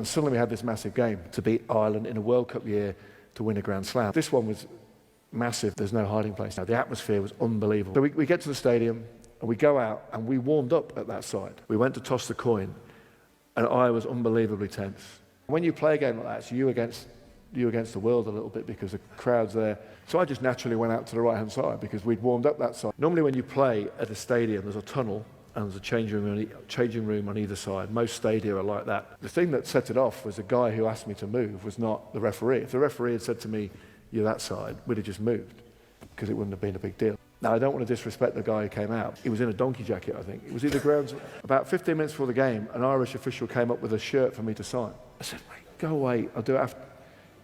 And suddenly we had this massive game to beat Ireland in a World Cup year to win a Grand Slam. This one was massive. There's no hiding place now. The atmosphere was unbelievable. So we get to the stadium and we go out and we warmed up at that side. We went to toss the coin and I was unbelievably tense. When you play a game like that, it's you against the world a little bit because the crowd's there. So I just naturally went out to the right-hand side because we'd warmed up that side. Normally when you play at a stadium, there's a tunnel and there's a changing room on either side. Most stadia are like that. The thing that set it off was the guy who asked me to move was not the referee. If the referee had said to me, "You're that side," we'd have just moved because it wouldn't have been a big deal. Now, I don't want to disrespect the guy who came out. He was in a donkey jacket, I think. It was either grounds. About 15 minutes before the game, an Irish official came up with a shirt for me to sign. I said, "Mate, go away. I'll do it after."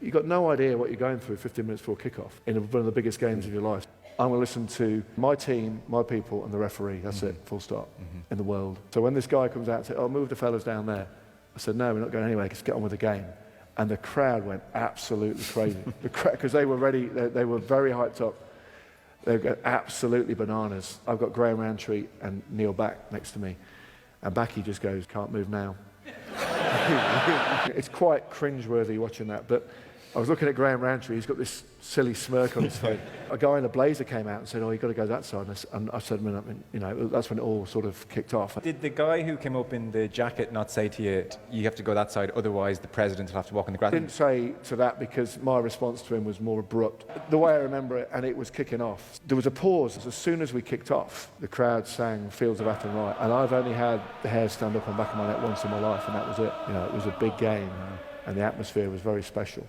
You've got no idea what you're going through 15 minutes before kickoff in one of the biggest games of your life. I'm going to listen to my team, my people, and the referee. That's it, full stop, in the world. So when this guy comes out and says, "Oh, move the fellas down there," I said, "No, we're not going anywhere. Just get on with the game." And the crowd went absolutely crazy. Because they were ready, they were very hyped up. They were absolutely bananas. I've got Graham Rowntree and Neil Back next to me. And Backy just goes, "Can't move now." It's quite cringeworthy watching that, but I was looking at Graham Rowntree, he's got this silly smirk on his face. A guy in a blazer came out and said, "Oh, you've got to go that side." And I said, you know, that's when it all sort of kicked off. Did the guy who came up in the jacket not say to you, "You have to go that side, otherwise the president will have to walk on the grass"? I didn't say to that because my response to him was more abrupt. The way I remember it, and it was kicking off, there was a pause. As soon as we kicked off, the crowd sang "Fields of Athenry," and I've only had the hair stand up on the back of my neck once in my life, and that was it. You know, it was a big game, and the atmosphere was very special.